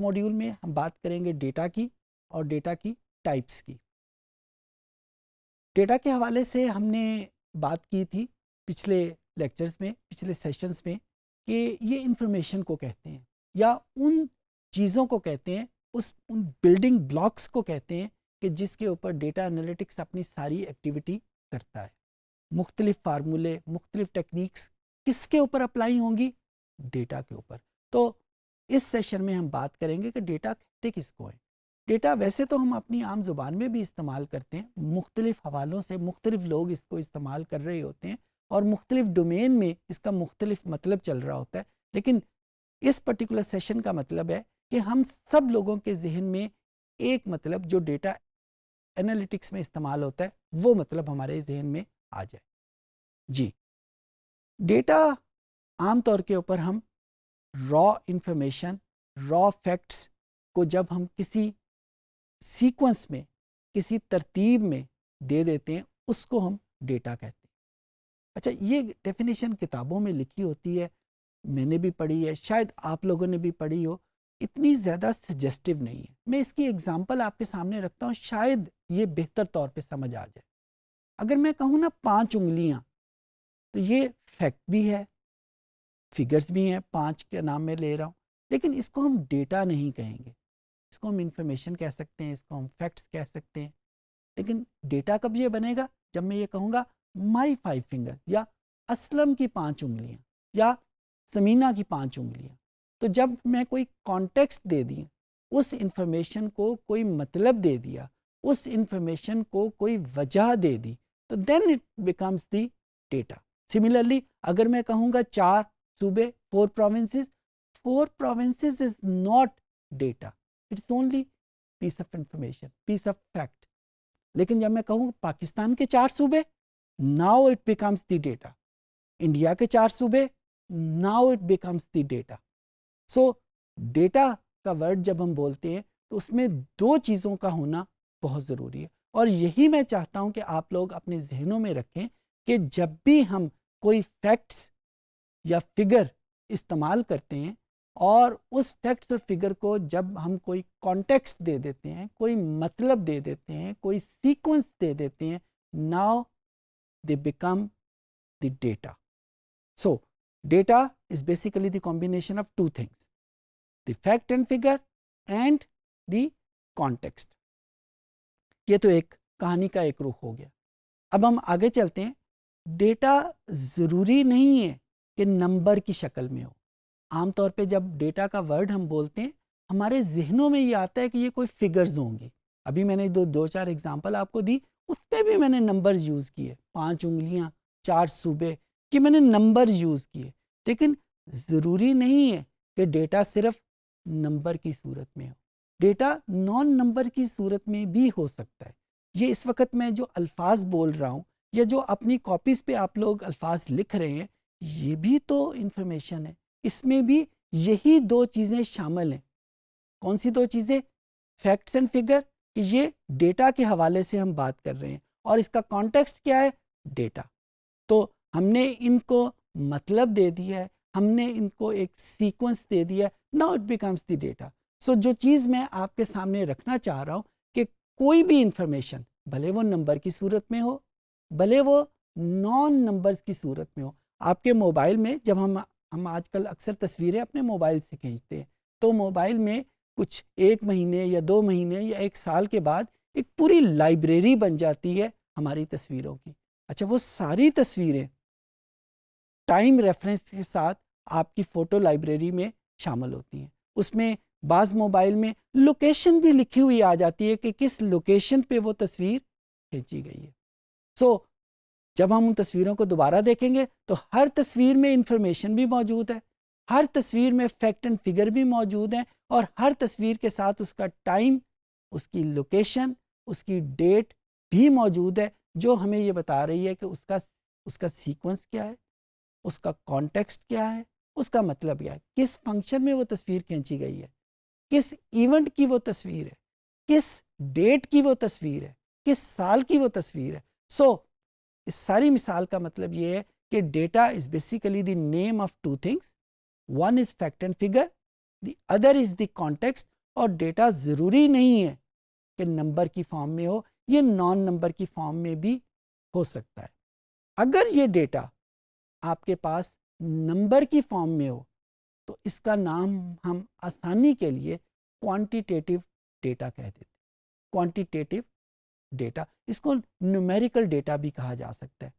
Module में हम बात करेंगे डेटा की और डेटा की टाइप्स की। डेटा के हवाले से हमने बात की थी पिछले लेक्चर्स में, पिछले सेशंस में, कि ये इंफॉर्मेशन को कहते हैं या उन चीज़ों को कहते हैं, उन बिल्डिंग ब्लॉक्स को कहते हैं कि जिसके ऊपर डेटा एनालिटिक्स अपनी सारी एक्टिविटी करता है। मुख्तलिफ फार्मूले, मुख्तलिफ टेक्निक्स किसके ऊपर अप्लाई होंगी? डेटा के ऊपर। तो इस सेशन में हम बात करेंगे कि डेटा कहते किसको है। डेटा वैसे तो हम अपनी आम ज़ुबान में भी इस्तेमाल करते हैं, मुख्तलिफ हवालों से मुख्तलिफ लोग इसको इस्तेमाल कर रहे होते हैं और मुख्तलिफ डोमेन में इसका मुख्तलिफ मतलब चल रहा होता है। लेकिन इस पर्टिकुलर सेशन का मतलब है कि हम सब लोगों के जहन में एक मतलब जो डेटा एनालिटिक्स में इस्तेमाल होता है वो मतलब हमारे जहन में आ जाए। जी, डेटा आम तौर के ऊपर हम रॉ इंफॉर्मेशन, रॉ फैक्ट्स को जब हम किसी सीक्वेंस में, किसी तरतीब में दे देते हैं, उसको हम डेटा कहते हैं। अच्छा, ये डेफिनेशन किताबों में लिखी होती है, मैंने भी पढ़ी है, शायद आप लोगों ने भी पढ़ी हो, इतनी ज़्यादा सजेस्टिव नहीं है। मैं इसकी एग्जांपल आपके सामने रखता हूँ, शायद ये बेहतर तौर पे समझ आ जाए। अगर मैं कहूँ ना 5 उंगलियाँ, तो ये फैक्ट भी है, फिगर्स भी हैं, 5 के नाम में ले रहा हूँ, लेकिन इसको हम डेटा नहीं कहेंगे। इसको हम इंफॉर्मेशन कह सकते हैं, इसको हम फैक्ट्स कह सकते हैं। लेकिन डेटा कब ये बनेगा? जब मैं ये कहूँगा माई 5 फिंगर, या असलम की 5 उंगलियाँ, या समीना की 5 उंगलियाँ। तो जब मैं कोई कॉन्टेक्स्ट दे दी, उस इंफॉर्मेशन को कोई मतलब दे दिया, उस इंफॉर्मेशन को कोई वजह दे दी, तो then it becomes the data. Similarly अगर मैं कहूँगा 4 सूबे, 4 provinces, 4 provinces is not data, it's only piece of information, piece of fact. लेकिन जब मैं कहूँ पाकिस्तान के 4 सूबे, now it becomes the data. India के 4 सूबे, now it becomes the data. So data का वर्ड जब हम बोलते हैं तो उसमें 2 चीज़ों का होना बहुत ज़रूरी है, और यही मैं चाहता हूँ कि आप लोग अपने जहनों में रखें कि जब भी हम कोई फैक्ट्स या फिगर इस्तेमाल करते हैं और उस फैक्ट्स और फिगर को जब हम कोई कॉन्टेक्स्ट दे देते हैं, कोई मतलब दे देते हैं, कोई सीक्वेंस दे देते हैं, now they become the data. So data is basically the combination of 2 things, the fact and figure and the context. ये तो एक कहानी का एक रुख हो गया। अब हम आगे चलते हैं। डेटा ज़रूरी नहीं है कि नंबर की शक्ल में हो। आमतौर पे जब डेटा का वर्ड हम बोलते हैं, हमारे जहनों में ये आता है कि ये कोई फिगर्स होंगी। अभी मैंने 2-4 एग्जाम्पल आपको दी, उस पर भी मैंने नंबर्स यूज़ किए, 5 उंगलियाँ, 4 सूबे, कि मैंने नंबर यूज़ किए। लेकिन ज़रूरी नहीं है कि डेटा सिर्फ नंबर की सूरत में हो, डेटा नॉन नंबर की सूरत में भी हो सकता है। ये इस वक्त मैं जो अल्फाज बोल रहा हूँ या जो अपनी कॉपीज़ पे आप लोग अल्फाज लिख रहे हैं, ये भी तो इंफॉर्मेशन है। इसमें भी यही 2 चीज़ें शामिल हैं। कौन सी 2 चीज़ें? फैक्ट्स एंड फिगर, कि ये डेटा के हवाले से हम बात कर रहे हैं और इसका कॉन्टेक्स्ट क्या है? डेटा। तो हमने इनको मतलब दे दिया है, हमने इनको एक सीक्वेंस दे दिया है, now it becomes the data. So जो चीज़ मैं आपके सामने रखना चाह रहा हूँ कि कोई भी इंफॉर्मेशन, भले वो नंबर की सूरत में हो, भले वो नॉन नंबर्स की सूरत में हो। आपके मोबाइल में जब हम आजकल अक्सर तस्वीरें अपने मोबाइल से खींचते हैं, तो मोबाइल में कुछ 1 महीने या 2 महीने या 1 साल के बाद एक पूरी लाइब्रेरी बन जाती है हमारी तस्वीरों की। अच्छा, वो सारी तस्वीरें टाइम रेफरेंस के साथ आपकी फ़ोटो लाइब्रेरी में शामिल होती हैं। उसमें बाज़ मोबाइल में लोकेशन भी लिखी हुई आ जाती है कि किस लोकेशन पे वो तस्वीर खींची गई है। सो जब हम उन तस्वीरों को दोबारा देखेंगे तो हर तस्वीर में इंफॉर्मेशन भी मौजूद है, हर तस्वीर में फैक्ट एंड फिगर भी मौजूद हैं, और हर तस्वीर के साथ उसका टाइम, उसकी लोकेशन, उसकी डेट भी मौजूद है, जो हमें ये बता रही है कि उसका सीक्वेंस क्या है, उसका कॉन्टेक्स्ट क्या है, उसका मतलब क्या है, किस फंक्शन में वो तस्वीर खींची गई है, किस इवेंट की वो तस्वीर है, किस डेट की वो तस्वीर है, किस साल की वो तस्वीर है। सो इस सारी मिसाल का मतलब ये है कि data is basically the name of 2 things, one is fact and figure, the other is the context, और डेटा ज़रूरी नहीं है कि नंबर की फॉर्म में हो, ये नॉन नंबर की फॉर्म में भी हो सकता है। अगर ये डेटा आपके पास नंबर की फॉर्म में हो तो इसका नाम हम आसानी के लिए क्वांटिटेटिव डेटा कह देते हैं। क्वांटिटेटिव डेटा, इसको न्यूमेरिकल डेटा भी कहा जा सकता है।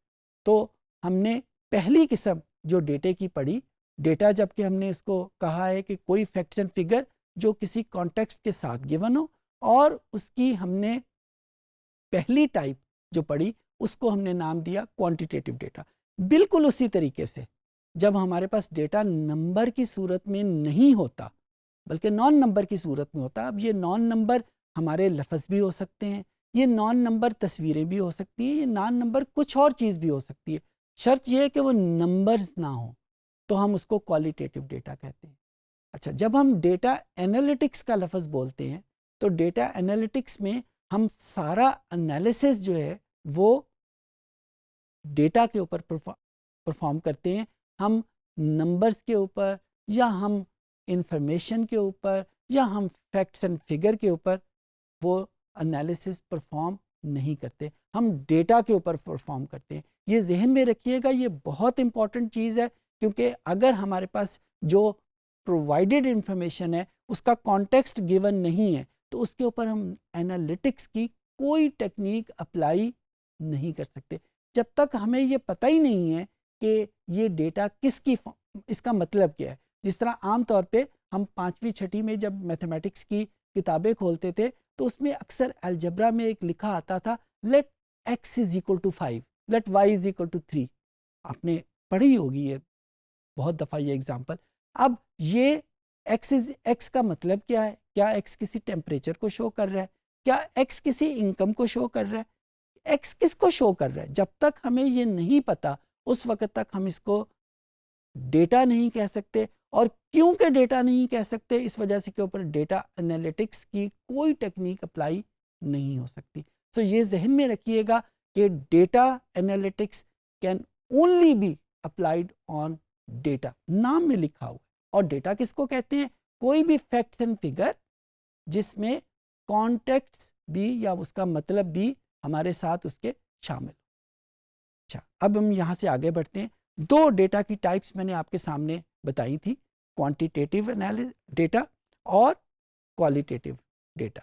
तो हमने पहली किस्म जो डेटे की पढ़ी, डेटा जबकि हमने इसको कहा है कि कोई फैक्ट्स एंड फिगर जो किसी कॉन्टेक्स्ट के साथ गिवन हो, और उसकी हमने पहली टाइप जो पढ़ी उसको हमने नाम दिया क्वांटिटेटिव डेटा। बिल्कुल उसी तरीके से जब हमारे पास डेटा नंबर की सूरत में नहीं होता बल्कि नॉन नंबर की सूरत में होता, अब ये नॉन नंबर हमारे लफ्ज़ भी हो सकते हैं, ये नॉन नंबर तस्वीरें भी हो सकती हैं, ये नॉन नंबर कुछ और चीज़ भी हो सकती है, शर्त यह है कि वो नंबर्स ना हो, तो हम उसको क्वालिटेटिव डेटा कहते हैं। अच्छा, जब हम डेटा एनालिटिक्स का लफ्ज़ बोलते हैं तो डेटा एनालिटिक्स में हम सारा एनालिसिस जो है वो डेटा के ऊपर परफॉर्म करते हैं। हम नंबर्स के ऊपर या हम इंफॉर्मेशन के ऊपर या हम फैक्ट्स एंड फिगर के ऊपर वो एनालिसिस परफॉर्म नहीं करते, हम डेटा के ऊपर परफॉर्म करते हैं। ये जहन में रखिएगा, ये बहुत इंपॉर्टेंट चीज़ है, क्योंकि अगर हमारे पास जो प्रोवाइडेड इंफॉर्मेशन है उसका कॉन्टेक्स्ट गिवन नहीं है तो उसके ऊपर हम एनालिटिक्स की कोई टेक्निक अप्लाई नहीं कर सकते जब तक हमें ये पता ही नहीं है कि ये डेटा किसकी, इसका मतलब क्या है। जिस तरह आम तौर पे हम 5वीं 6वीं में जब मैथमेटिक्स की किताबें खोलते थे तो उसमें अक्सर अलजबरा में एक लिखा आता था, let x is equal to 5, let y is equal to 3। आपने पढ़ी होगी ये बहुत दफ़ा ये एग्जाम्पल। अब ये x का मतलब क्या है? क्या x किसी टेम्परेचर को शो कर रहा है? क्या x किसी इनकम को शो कर रहा है? x किसको शो कर रहा है? जब तक हमें ये नहीं पता उस वक्त तक हम इसको डेटा नहीं कह सकते। और क्योंकि डेटा नहीं कह सकते, इस वजह से के ऊपर डेटा एनालिटिक्स की कोई टेक्निक अप्लाई नहीं हो सकती। सो ये जहन में रखिएगा कि data analytics can only be applied on data, नाम में लिखा हुआ है। और डेटा किसको कहते हैं? कोई भी फैक्ट्स एंड फिगर जिसमें कॉन्टेक्ट्स भी या उसका मतलब भी हमारे साथ उसके शामिल। अच्छा, अब हम यहाँ से आगे बढ़ते हैं। दो डेटा की टाइप्स मैंने आपके सामने बताई थी, क्वांटिटेटिव डेटा और क्वालिटेटिव डेटा।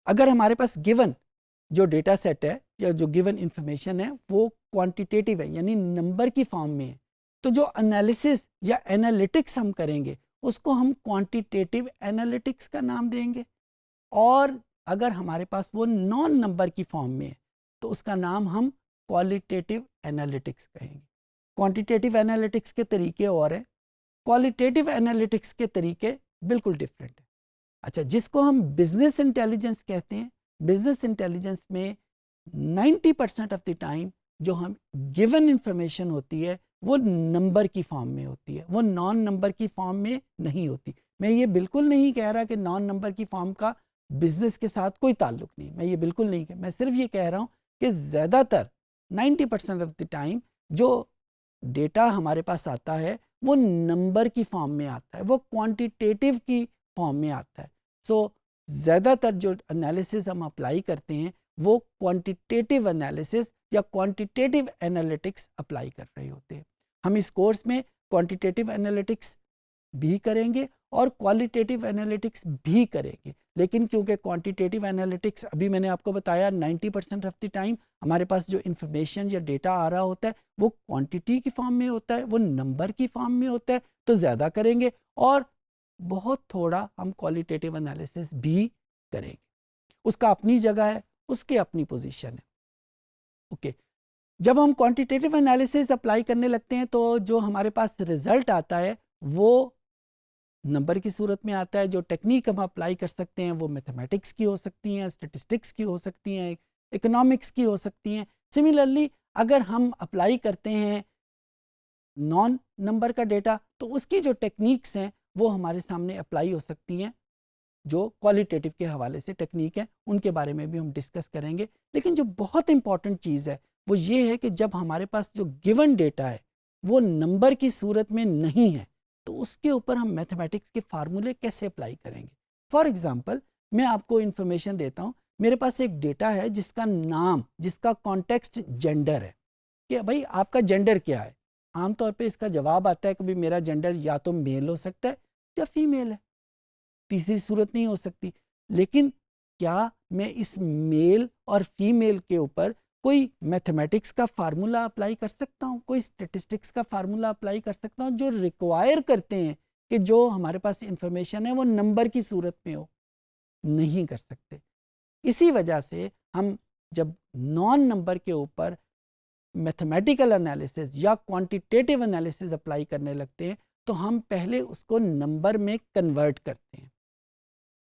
अगर हमारे पास गिवन जो डेटा सेट है या जो गिवन इंफॉर्मेशन है वो क्वांटिटेटिव है यानी नंबर की फॉर्म में है, तो जो एनालिसिस या एनालिटिक्स हम करेंगे उसको हम क्वांटिटेटिव एनालिटिक्स का नाम देंगे। और अगर हमारे पास वो नॉन नंबर की फॉर्म में है तो उसका नाम हम क्वालिटेटिव एनालिटिक्स कहेंगे। क्वांटिटेटिव एनालिटिक्स के तरीके और हैं, क्वालिटेटिव एनालिटिक्स के तरीके बिल्कुल डिफरेंट है। अच्छा, जिसको हम बिजनेस इंटेलिजेंस कहते हैं, बिजनेस इंटेलिजेंस में 90% ऑफ द टाइम जो हम गिवन इंफॉर्मेशन होती है वो नंबर की फॉर्म में होती है, वो नॉन नंबर की फॉर्म में नहीं होती। मैं ये बिल्कुल नहीं कह रहा कि नॉन नंबर की फॉर्म का बिजनेस के साथ कोई ताल्लुक नहीं, मैं ये बिल्कुल नहीं कह, मैं सिर्फ ये कह रहा हूँ कि ज़्यादातर 90% ऑफ द टाइम जो डेटा हमारे पास आता है वो नंबर की फॉर्म में आता है, वो क्वांटिटेटिव की फॉर्म में आता है। सो ज़्यादातर जो एनालिसिस हम अप्लाई करते हैं वो क्वांटिटेटिव एनालिसिस या क्वांटिटेटिव एनालिटिक्स अप्लाई कर रहे होते हैं। हम इस कोर्स में क्वांटिटेटिव एनालिटिक्स भी करेंगे और क्वालिटेटिव एनालिटिक्स भी करेंगे, लेकिन क्योंकि क्वांटिटेटिव एनालिटिक्स अभी मैंने आपको बताया 90% ऑफ द टाइम हमारे पास जो इंफॉर्मेशन या डेटा आ रहा होता है वो क्वांटिटी की फॉर्म में होता है, वो नंबर की फॉर्म में होता है, तो ज़्यादा करेंगे और बहुत थोड़ा हम क्वालिटेटिव एनालिसिस भी करेंगे। उसका अपनी जगह है, उसकी अपनी पोजीशन है। ओके, जब हम क्वांटिटेटिव एनालिसिस अप्लाई करने लगते हैं तो जो हमारे पास रिजल्ट आता है वो नंबर की सूरत में आता है। जो टेक्निक हम अप्लाई कर सकते हैं वो मैथमेटिक्स की हो सकती हैं, स्टैटिस्टिक्स की हो सकती हैं, इकोनॉमिक्स की हो सकती हैं। सिमिलरली अगर हम अप्लाई करते हैं नॉन नंबर का डेटा तो उसकी जो टेक्निक्स हैं वो हमारे सामने अप्लाई हो सकती हैं। जो क्वालिटेटिव के हवाले से टेक्निक है उनके बारे में भी हम डिस्कस करेंगे। लेकिन जो बहुत इंपॉर्टेंट चीज़ है वो ये है कि जब हमारे पास जो गिवन डेटा है वो नंबर की सूरत में नहीं है तो उसके ऊपर हम मैथमेटिक्स के फार्मूले कैसे अप्लाई करेंगे। फॉर एग्जांपल मैं आपको इंफॉर्मेशन देता हूँ, मेरे पास एक डेटा है जिसका नाम, जिसका कॉन्टेक्स्ट जेंडर है कि भाई आपका जेंडर क्या है। आमतौर पे इसका जवाब आता है कि भाई मेरा जेंडर या तो मेल हो सकता है या फीमेल है, तीसरी सूरत नहीं हो सकती। लेकिन क्या मैं इस मेल और फीमेल के ऊपर कोई मैथमेटिक्स का फार्मूला अप्लाई कर सकता हूँ, कोई स्टेटिस्टिक्स का फार्मूला अप्लाई कर सकता हूँ जो रिक्वायर करते हैं कि जो हमारे पास इंफॉर्मेशन है वो नंबर की सूरत में हो? नहीं कर सकते। इसी वजह से हम जब नॉन नंबर के ऊपर मैथमेटिकल एनालिसिस या क्वांटिटेटिव एनालिसिस अप्लाई करने लगते हैं तो हम पहले उसको नंबर में कन्वर्ट करते हैं।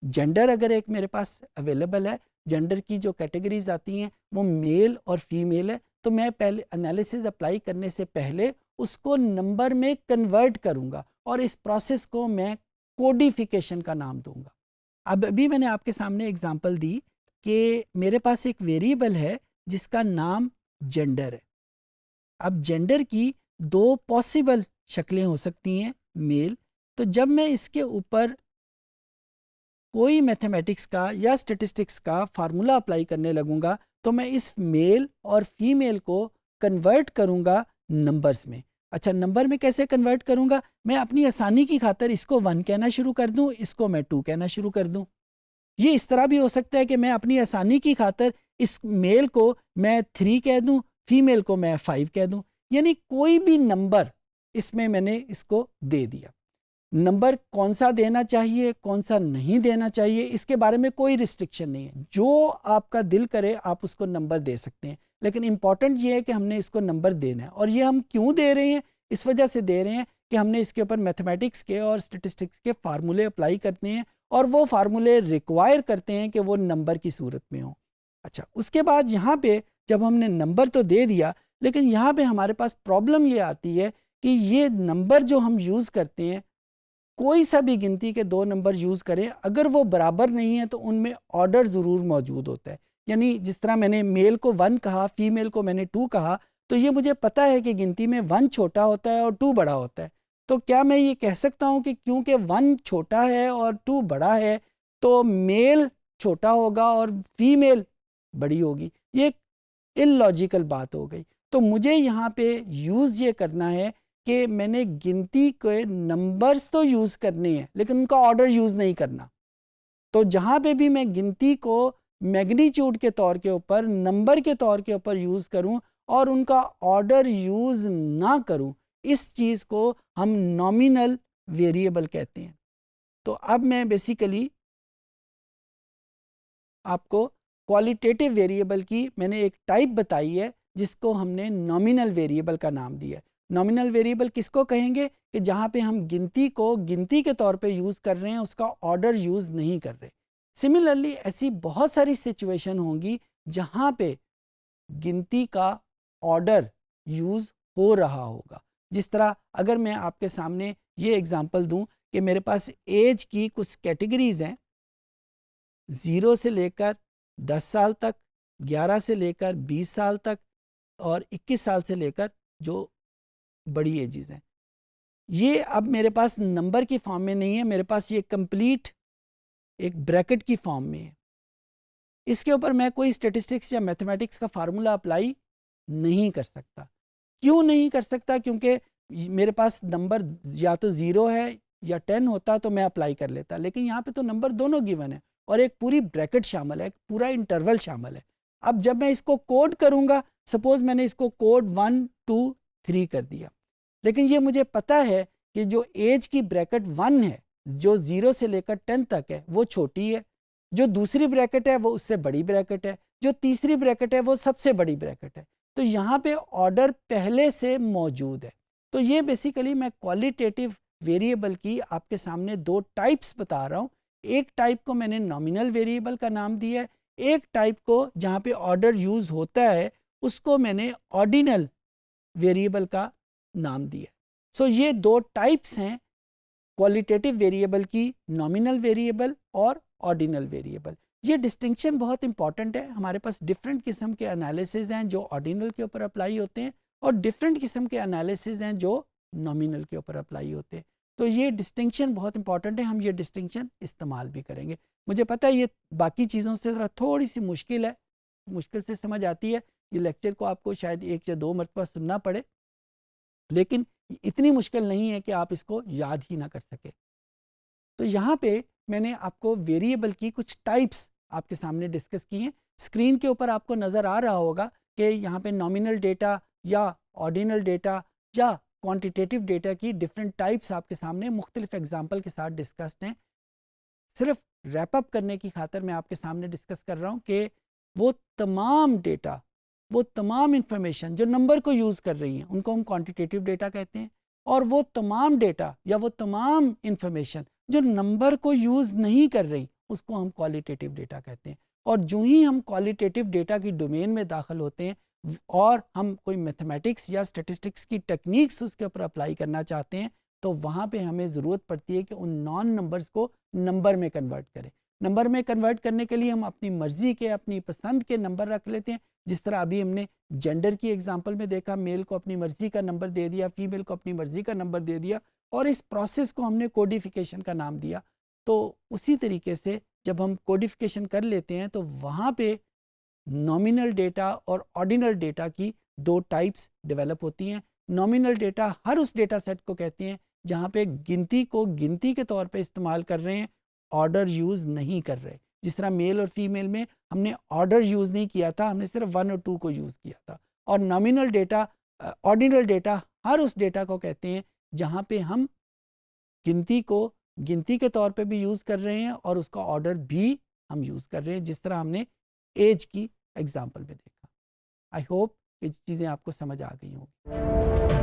जेंडर अगर एक मेरे पास अवेलेबल है, जेंडर की जो कैटेगरीज आती हैं वो मेल और फीमेल है, तो मैं पहले एनालिसिस अप्लाई करने से पहले उसको नंबर में कन्वर्ट करूंगा और इस प्रोसेस को मैं कोडिफिकेशन का नाम दूंगा। अब अभी मैंने आपके सामने एग्जांपल दी कि मेरे पास एक वेरिएबल है जिसका नाम जेंडर है। अब जेंडर की दो पॉसिबल शक्लें हो सकती हैं, मेल। तो जब मैं इसके ऊपर कोई मैथमेटिक्स का या स्टैटिस्टिक्स का फार्मूला अप्लाई करने लगूंगा तो मैं इस मेल और फीमेल को कन्वर्ट करूंगा नंबर्स में। अच्छा, नंबर में कैसे कन्वर्ट करूंगा? मैं अपनी आसानी की खातर इसको 1 कहना शुरू कर दूं, इसको मैं 2 कहना शुरू कर दूं। ये इस तरह भी हो सकता है कि मैं अपनी आसानी की खातर इस मेल को मैं 3 कह दूं, फीमेल को मैं 5 कह दूं। यानी कोई भी नंबर इसमें मैंने इसको दे दिया। नंबर कौन सा देना चाहिए, कौन सा नहीं देना चाहिए, इसके बारे में कोई रिस्ट्रिक्शन नहीं है। जो आपका दिल करे आप उसको नंबर दे सकते हैं, लेकिन इंपॉर्टेंट ये है कि हमने इसको नंबर देना है। और ये हम क्यों दे रहे हैं? इस वजह से दे रहे हैं कि हमने इसके ऊपर मैथमेटिक्स के और स्टैटिस्टिक्स के फार्मूले अप्लाई करते हैं और वो फार्मूले रिक्वायर करते हैं कि वो नंबर की सूरत में हो। अच्छा, उसके बाद यहाँ पे जब हमने नंबर तो दे दिया, लेकिन यहाँ पे हमारे पास प्रॉब्लम ये आती है कि ये नंबर जो हम यूज़ करते हैं, कोई सा भी गिनती के 2 नंबर यूज़ करें, अगर वो बराबर नहीं है तो उनमें ऑर्डर ज़रूर मौजूद होता है। यानी जिस तरह मैंने मेल को 1 कहा, फीमेल को मैंने 2 कहा, तो ये मुझे पता है कि गिनती में 1 छोटा होता है और 2 बड़ा होता है। तो क्या मैं ये कह सकता हूँ कि क्योंकि 1 छोटा है और 2 बड़ा है तो मेल छोटा होगा और फीमेल बड़ी होगी? ये इलॉजिकल बात हो गई। तो मुझे यहाँ पे यूज़ ये करना है कि मैंने गिनती के नंबर्स तो यूज़ करने हैं लेकिन उनका ऑर्डर यूज़ नहीं करना। तो जहाँ पे भी मैं गिनती को मैग्नीट्यूड के तौर के ऊपर, नंबर के तौर के ऊपर यूज़ करूँ और उनका ऑर्डर यूज़ ना करूँ, इस चीज़ को हम नॉमिनल वेरिएबल कहते हैं। तो अब मैं बेसिकली आपको क्वालिटेटिव वेरिएबल की मैंने एक टाइप बताई है जिसको हमने नॉमिनल वेरिएबल का नाम दिया है। नॉमिनल वेरिएबल किसको कहेंगे? कि जहाँ पे हम गिनती को गिनती के तौर पे यूज़ कर रहे हैं, उसका ऑर्डर यूज़ नहीं कर रहे। सिमिलरली ऐसी बहुत सारी सिचुएशन होंगी जहाँ पे गिनती का ऑर्डर यूज़ हो रहा होगा। जिस तरह अगर मैं आपके सामने ये एग्जांपल दूं कि मेरे पास एज की कुछ कैटेगरीज हैं, 0 से लेकर 10 साल तक, 11 से लेकर 20 साल तक और 21 साल से लेकर जो बड़ी एजेस हैं। ये अब मेरे पास नंबर की फॉर्म में नहीं है, मेरे पास ये कंप्लीट एक ब्रैकेट की फॉर्म में है। इसके ऊपर मैं कोई स्टैटिस्टिक्स या मैथमेटिक्स का फार्मूला अप्लाई नहीं कर सकता। क्यों नहीं कर सकता? क्योंकि मेरे पास नंबर या तो 0 है या 10 होता तो मैं अप्लाई कर लेता, लेकिन यहाँ पे तो नंबर दोनों गिवन है और एक पूरी ब्रैकेट शामिल है, एक पूरा इंटरवल शामिल है। अब जब मैं इसको कोड करूँगा, सपोज मैंने इसको कोड 1 2 3 कर दिया, लेकिन ये मुझे पता है कि जो एज की ब्रैकेट 1 है, जो 0 से लेकर 10 तक है, वो छोटी है। जो दूसरी ब्रैकेट है वो उससे बड़ी ब्रैकेट है। जो तीसरी ब्रैकेट है वो सबसे बड़ी ब्रैकेट है। तो यहाँ पे ऑर्डर पहले से मौजूद है। तो ये बेसिकली मैं क्वालिटेटिव वेरिएबल की आपके सामने 2 टाइप्स बता रहा हूँ। एक टाइप को मैंने नॉमिनल वेरिएबल का नाम दिया है, एक टाइप को जहाँ पे ऑर्डर यूज़ होता है उसको मैंने ऑर्डिनल वेरिएबल का नाम दिया। सो ये 2 टाइप्स हैं क्वालिटेटिव वेरिएबल की, नॉमिनल वेरिएबल और ऑर्डिनल वेरिएबल। ये डिस्टिंक्शन बहुत इंपॉर्टेंट है। हमारे पास डिफरेंट किस्म के एनालिसिस हैं जो ऑर्डिनल के ऊपर अप्लाई होते हैं और डिफरेंट किस्म के एनालिसिस हैं जो नॉमिनल के ऊपर अप्लाई होते हैं। तो ये डिस्टिंक्शन बहुत इंपॉर्टेंट है, हम ये डिस्टिंक्शन इस्तेमाल भी करेंगे। मुझे पता है ये बाकी चीज़ों से ज़रा थोड़ी सी मुश्किल है, मुश्किल से समझ आती है, ये लेक्चर को आपको शायद 1 या 2 मरतबा सुनना पड़े, लेकिन इतनी मुश्किल नहीं है कि आप इसको याद ही ना कर सके। तो यहाँ पे मैंने आपको वेरिएबल की कुछ टाइप्स आपके सामने डिस्कस की हैं। स्क्रीन के ऊपर आपको नज़र आ रहा होगा कि यहाँ पे नॉमिनल डेटा या ऑर्डिनल डेटा या क्वांटिटेटिव डेटा की डिफरेंट टाइप्स आपके सामने मुख्तलिफ एग्जाम्पल के साथ डिस्कस्ड हैं। सिर्फ रैप अप करने की खातिर मैं आपके सामने डिस्कस कर रहा हूँ कि वो तमाम डेटा, वो तमाम इंफॉर्मेशन जो नंबर को यूज़ कर रही हैं उनको हम क्वांटिटेटिव डेटा कहते हैं, और वो तमाम डेटा या वो तमाम इंफॉर्मेशन जो नंबर को यूज़ नहीं कर रही उसको हम क्वालिटेटिव डेटा कहते हैं। और जो ही हम क्वालिटेटिव डेटा की डोमेन में दाखिल होते हैं और हम कोई मैथमेटिक्स या स्टैटिस्टिक्स की टेक्निक्स उसके ऊपर अप्लाई करना चाहते हैं, तो वहाँ पे हमें ज़रूरत पड़ती है कि उन नॉन नंबर्स को नंबर में कन्वर्ट करें। नंबर में कन्वर्ट करने के लिए हम अपनी मर्ज़ी के, अपनी पसंद के नंबर रख लेते हैं। जिस तरह अभी हमने जेंडर की एग्जांपल में देखा, मेल को अपनी मर्ज़ी का नंबर दे दिया, फीमेल को अपनी मर्ज़ी का नंबर दे दिया, और इस प्रोसेस को हमने कोडिफिकेशन का नाम दिया। तो उसी तरीके से जब हम कोडिफिकेशन कर लेते हैं तो वहाँ पे नॉमिनल डेटा और ऑर्डिनल डेटा की 2 टाइप्स डेवलप होती हैं। नॉमिनल डेटा हर उस डेटा सेट को कहते हैं जहाँ पे गिनती को गिनती के तौर पे इस्तेमाल कर रहे हैं, ऑर्डर यूज़ नहीं कर रहे। जिस तरह मेल और फीमेल में हमने ऑर्डर यूज़ नहीं किया था, हमने सिर्फ 1 और 2 को यूज़ किया था। और नॉमिनल डेटा, ऑर्डिनल डेटा हर उस डेटा को कहते हैं जहाँ पे हम गिनती को गिनती के तौर पे भी यूज़ कर रहे हैं और उसका ऑर्डर भी हम यूज़ कर रहे हैं, जिस तरह हमने एज की एग्जांपल में देखा। आई होप ये चीज़ें आपको समझ आ गई होंगी।